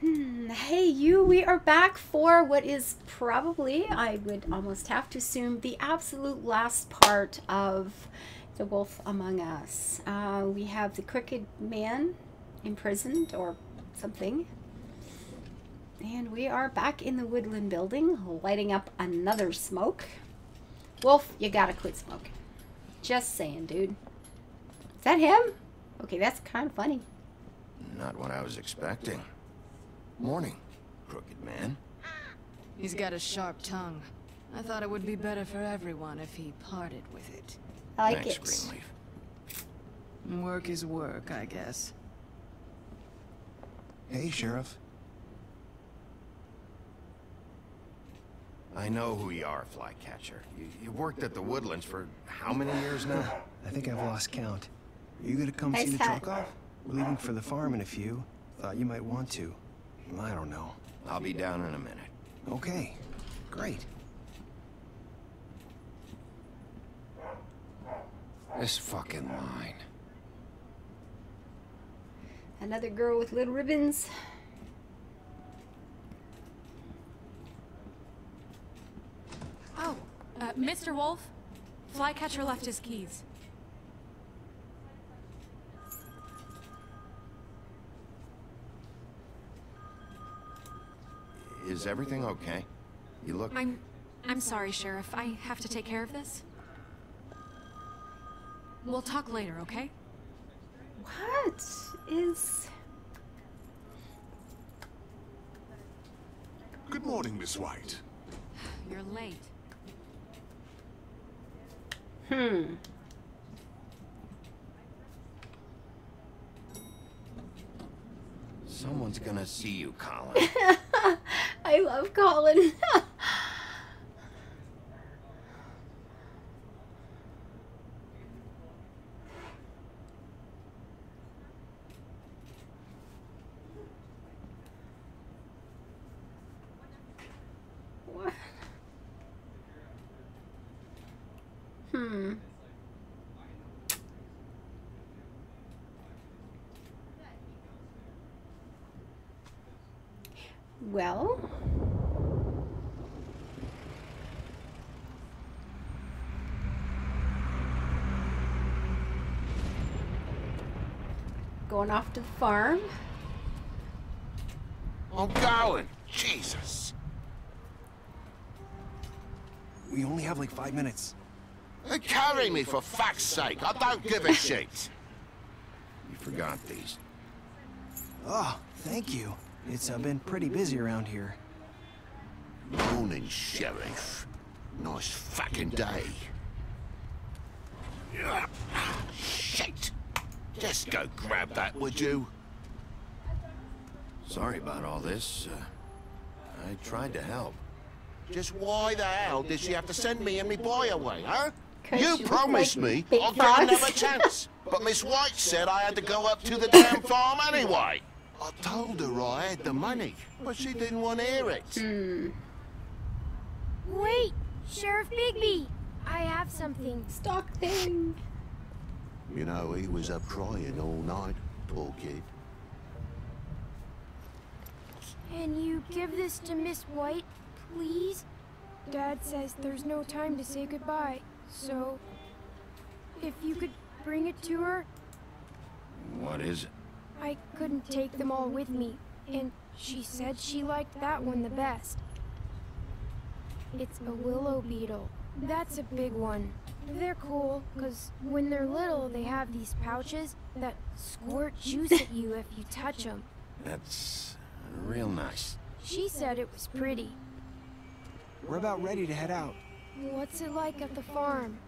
Hey you, we are back for what is probably, I would almost have to assume, the absolute last part of The Wolf Among Us. We have the crooked man imprisoned or something. And we are back in the woodland building, lighting up another smoke. Wolf, you gotta quit smoking. Just saying, dude. Is that him? Okay, that's kind of funny. Not what I was expecting. Morning, crooked man. He's got a sharp tongue. I thought it would be better for everyone if he parted with it. I like Thanks, it. Greenleaf. Work is work, I guess. Hey, Sheriff. I know who you are, Flycatcher. You worked at the Woodlands for how many years now? I think I've lost count. Are you gonna come Nice see the hat. truck off? We're leaving for the farm in a few. Thought you might want to. I don't know. I'll be down in a minute. Okay, great. This fucking line. Another girl with little ribbons. Oh, Mr. Wolf? Flycatcher left his keys. Is everything okay? You look... I'm sorry, Sheriff. I have to take care of this. We'll talk later, okay? What is... Good morning, Miss White. You're late. Someone's gonna see you, Colin. I love Colin. What? Well, going off to the farm. I'm going! Jesus! We only have like 5 minutes. Carry me, for fuck's sake! I don't give a shit! You forgot these. Oh, thank you. It's been pretty busy around here. Morning, Sheriff. Nice fucking day. Shit! Just go grab that, would you? Sorry about all this. I tried to help. Just why the hell did she have to send me and me boy away, huh? 'Cause You you promised look like me big I'd frogs. get another chance. But Miss White said I had to go up to the damn farm anyway. I told her I had the money, but she didn't want to hear it. Wait, Sheriff Bigby, I have something. Stock thing. You know, he was up crying all night, poor kid. Can you give this to Miss White, please? Dad says there's no time to say goodbye, so if you could bring it to her. What is it? I couldn't take them all with me, and she said she liked that one the best. It's a willow beetle. That's a big one. They're cool, because when they're little, they have these pouches that squirt juice at you if you touch them. That's real nice. She said it was pretty. We're about ready to head out. What's it like at the farm?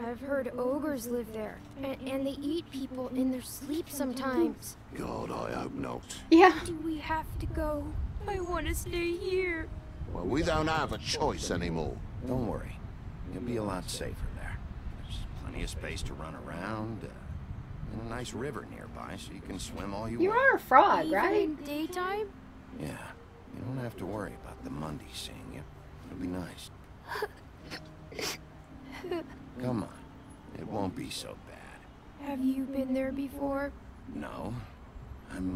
I've heard ogres live there, and they eat people in their sleep sometimes. God, I hope not. Yeah. Do we have to go? I want to stay here. Well, we don't have a choice anymore. Don't worry. You'll be a lot safer there. There's plenty of space to run around, and a nice river nearby, so you can swim all you You want. are a frog, Even right? in daytime? Yeah, you don't have to worry about the Monday seeing you. It'll be nice. Come on. It won't be so bad. Have you been there before? No. I'm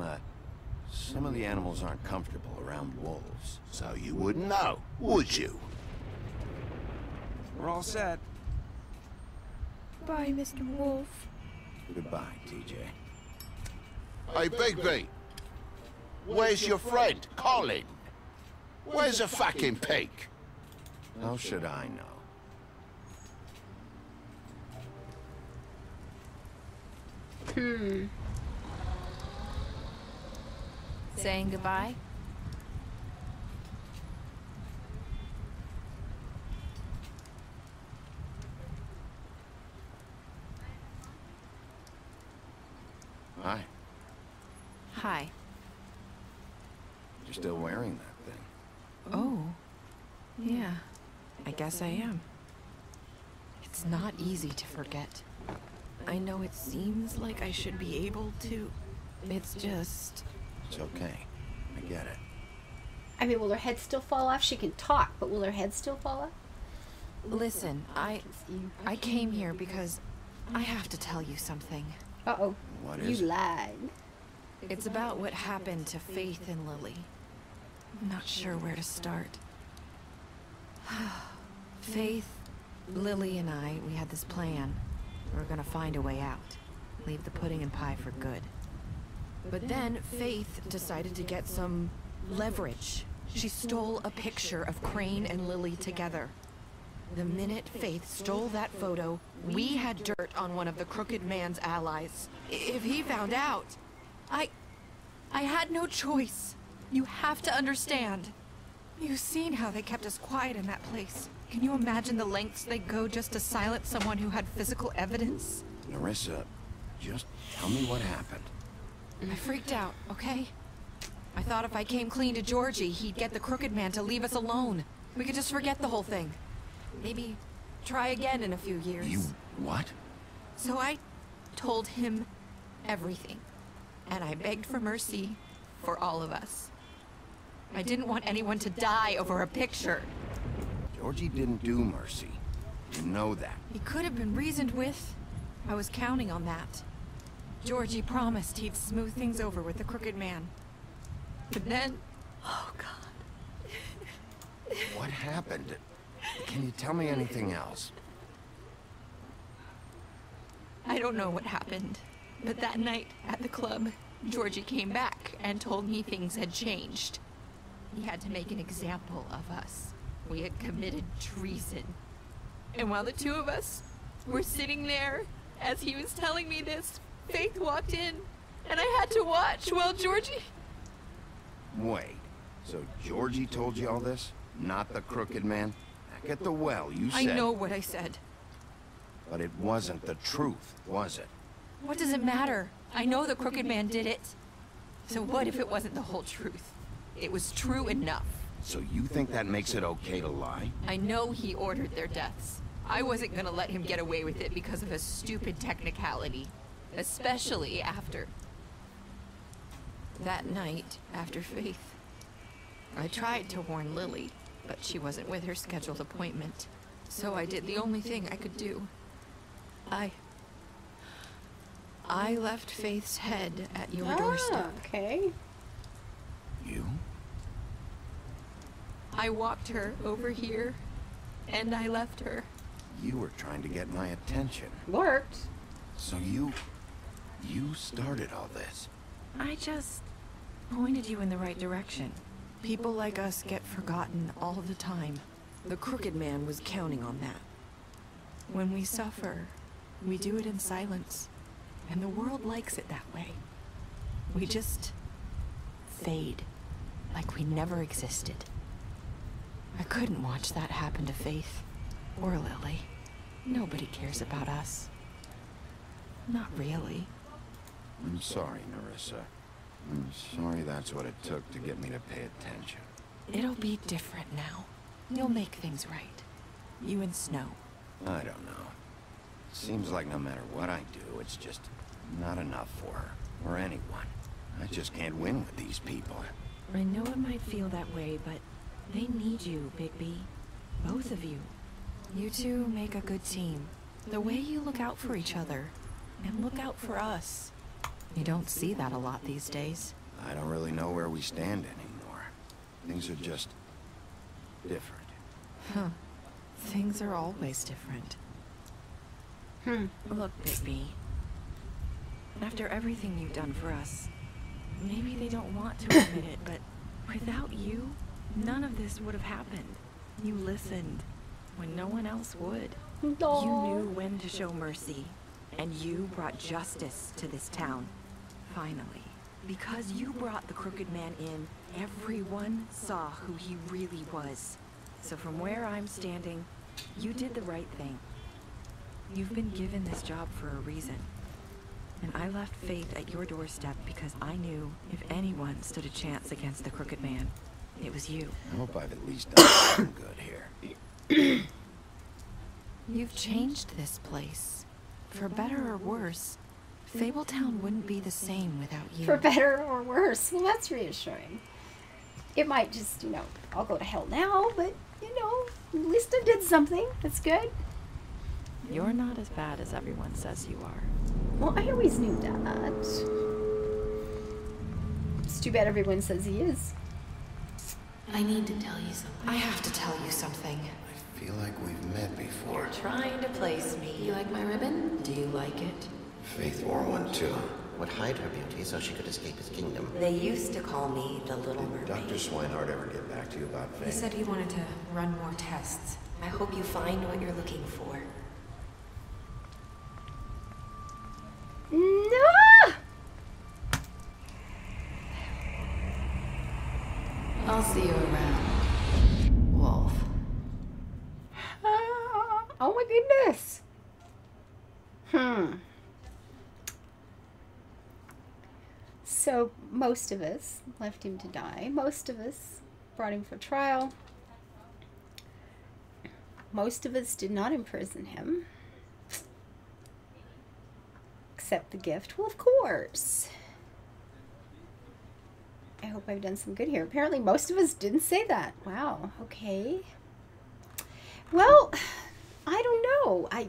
Some of the animals aren't comfortable around wolves. So you wouldn't know, would you? We're all set. Bye, Mr. Wolf. Goodbye, TJ. Hey, Bigby. Where's your friend, Colin? Where's the fucking pig? How should I know? Saying goodbye? Hi. Hi. You're still wearing that thing. Oh. Yeah. I guess I am. It's not easy to forget. I know it seems like I should be able to. It's just... It's okay. I get it. I mean, will her head still fall off? She can talk, but will her head still fall off? Listen, I came here because I have to tell you something. Uh-oh. What is You it? lied. It's about what happened to Faith and Lily. I'm not sure where to start. Faith, Lily, and I, we had this plan. We were gonna find a way out. Leave the pudding and pie for good. But then Faith decided to get some leverage. She stole a picture of Crane and Lily together. The minute Faith stole that photo, we had dirt on one of the Crooked Man's allies. If he found out, I had no choice. You have to understand. You've seen how they kept us quiet in that place. Can you imagine the lengths they go just to silence someone who had physical evidence? Narissa, just tell me what happened. I freaked out, okay? I thought if I came clean to Georgie, he'd get the Crooked Man to leave us alone. We could just forget the whole thing. Maybe try again in a few years. You... what? So I told him everything. And I begged for mercy for all of us. I didn't want anyone to die over a picture. Georgie didn't do mercy. You know that. He could have been reasoned with. I was counting on that. Georgie promised he'd smooth things over with the Crooked Man. But then... oh, God. What happened? Can you tell me anything else? I don't know what happened. But that night at the club, Georgie came back and told me things had changed. He had to make an example of us. We had committed treason. And while the two of us were sitting there, as he was telling me this, Faith walked in, and I had to watch while Georgie... Wait, so Georgie told you all this? Not the Crooked Man? Back at the well, you said... I know what I said. But it wasn't the truth, was it? What does it matter? I know the Crooked Man did it. So what if it wasn't the whole truth? It was true enough. So you think that makes it okay to lie? I know he ordered their deaths. I wasn't gonna let him get away with it because of a stupid technicality. Especially after... that night, after Faith. I tried to warn Lily, but she wasn't with her scheduled appointment. So I did the only thing I could do. I left Faith's head at your doorstep. Okay. You? I walked her over here, and I left her. You were trying to get my attention. Worked. So you started all this. I just pointed you in the right direction. People like us get forgotten all the time. The Crooked Man was counting on that. When we suffer, we do it in silence. And the world likes it that way. We just fade, like we never existed. I couldn't watch that happen to Faith, or Lily. Nobody cares about us. Not really. I'm sorry, Narissa. I'm sorry that's what it took to get me to pay attention. It'll be different now. You'll make things right. You and Snow. I don't know. Seems like no matter what I do, it's just not enough for her, or anyone. I just can't win with these people. I know it might feel that way, but they need you, Bigby. Both of you. You two make a good team. The way you look out for each other, and look out for us. You don't see that a lot these days. I don't really know where we stand anymore. Things are just different. Huh. Things are always different. Look, Bigby. After everything you've done for us, maybe they don't want to admit it, but without you, none of this would have happened. You listened when no one else would. No. You knew when to show mercy, and you brought justice to this town. Finally. Because you brought the Crooked Man in, everyone saw who he really was. So from where I'm standing, you did the right thing. You've been given this job for a reason. And I left Faith at your doorstep because I knew if anyone stood a chance against the Crooked Man, it was you. I hope I've at least done something good here. You've changed this place. For better or worse, Fabletown wouldn't be the same without you. For better or worse. Well, that's reassuring. It might just, you know, I'll go to hell now, but, you know, at least I did something. That's good. You're not as bad as everyone says you are. Well, I always knew that. It's too bad everyone says he is. I need to tell you something. I have to tell you something. I feel like we've met before. You're trying to place me. You like my ribbon? Do you like it? Faith wore one too. Would hide her beauty so she could escape his kingdom. They used to call me the Little Did Mermaid. Dr. Swinehart ever get back to you about Faith? He said he wanted to run more tests. I hope you find what you're looking for. No! I'll see you around, Wolf. Oh my goodness. So most of us left him to die. Most of us brought him for trial. Most of us did not imprison him. Except the gift. Well, of course. I hope I've done some good here. Apparently most of us didn't say that. Wow. Okay. Well, I don't know. I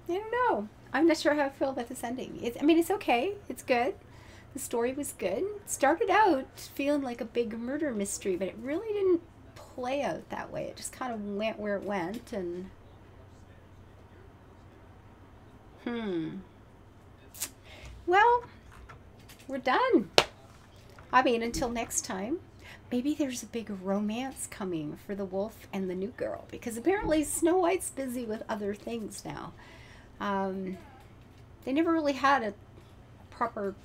don't know. I'm not sure how I feel about this ending. I mean, it's okay. It's good. The story was good. It started out feeling like a big murder mystery, but it really didn't play out that way. It just kind of went where it went, and well, we're done. I mean, until next time. Maybe there's a big romance coming for the wolf and the new girl, because apparently Snow White's busy with other things now. They never really had a proper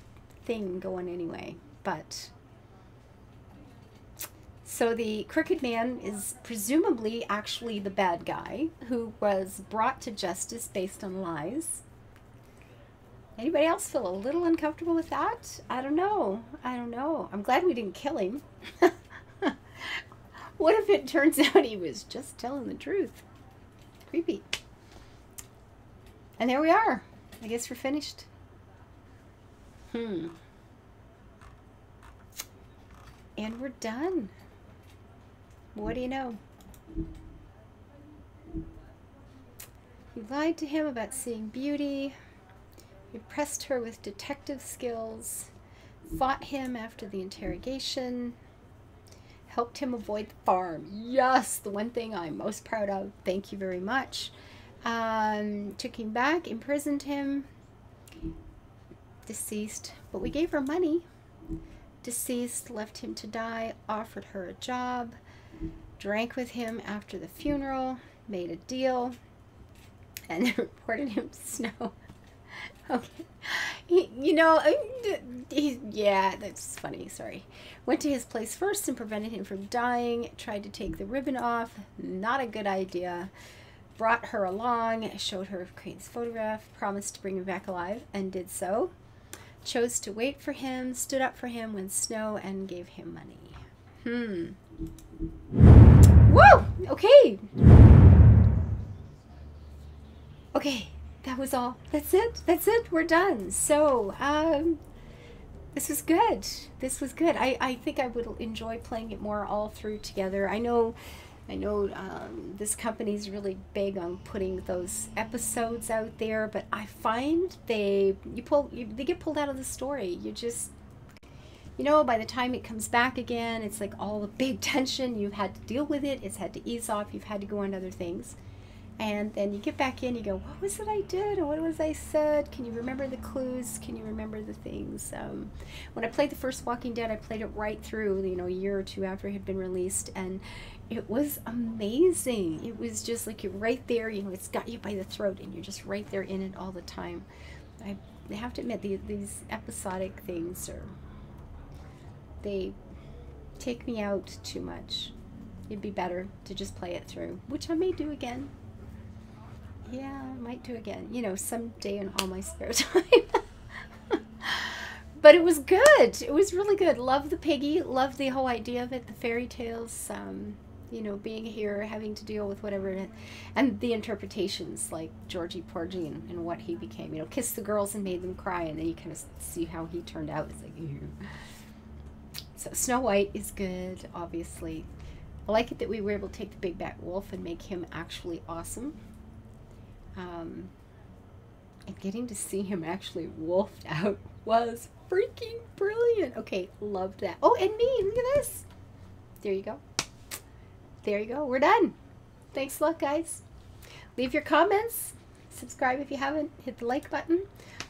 thing going anyway, but so the Crooked Man is presumably actually the bad guy who was brought to justice based on lies. Anybody else feel a little uncomfortable with that? I don't know. I don't know. I'm glad we didn't kill him. What if it turns out he was just telling the truth? Creepy. And there we are. I guess we're finished. And we're done. What do you know? You lied to him about seeing beauty. Impressed her with detective skills, fought him after the interrogation, helped him avoid the farm. Yes, the one thing I'm most proud of. Thank you very much. Took him back, imprisoned him, deceased, but we gave her money. Deceased, left him to die, offered her a job, drank with him after the funeral, made a deal, and then reported him to Snow. Okay. Yeah, that's funny, sorry. Went to his place first and prevented him from dying. Tried to take the ribbon off. Not a good idea. Brought her along, showed her Crane's photograph, promised to bring him back alive, and did so. Chose to wait for him, stood up for him when Snow, and gave him money. Woo! Okay. Okay. That was all. That's it. That's it. We're done. So, this was good. This was good. I think I would enjoy playing it more all through together. I know I know this company's really big on putting those episodes out there, but I find they get pulled out of the story. You just, you know, by the time it comes back again, it's like all the big tension. You've had to deal with it. It's had to ease off. You've had to go on to other things. And then you get back in, you go, what was it I did? Or what was I said? Can you remember the clues? Can you remember the things? When I played the first Walking Dead, I played it right through, you know, a year or two after it had been released. And it was amazing. It was just like you're right there, you know, it's got you by the throat and you're just right there in it all the time. I have to admit, these episodic things they take me out too much. It'd be better to just play it through, which I may do again. Yeah, I might do again, you know, someday in all my spare time. But it was good. It was really good. Love the piggy. Love the whole idea of it. The fairy tales, you know, being here, having to deal with whatever. And the interpretations, like Georgie Porgy and what he became. You know, kissed the girls and made them cry. And then you kind of see how he turned out. It's like, ew. So Snow White is good, obviously. I like it that we were able to take the big bad wolf and make him actually awesome. And getting to see him actually wolfed out was freaking brilliant. Okay, loved that. Oh, and me, look at this. There you go. There you go. We're done. Thanks a lot, guys. Leave your comments. Subscribe if you haven't. Hit the like button.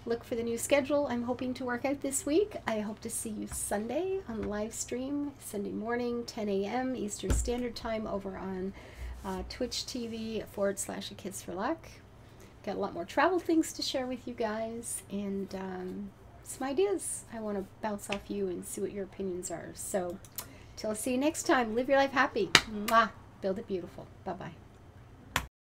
Look for the new schedule I'm hoping to work out this week. I hope to see you Sunday on the live stream, Sunday morning, 10 a.m. Eastern Standard Time over on Twitch TV /A Kiss for Luck. Got a lot more travel things to share with you guys, and some ideas I want to bounce off you and see what your opinions are. So, till I see you next time, live your life happy. Mwah. Build it beautiful. Bye-bye.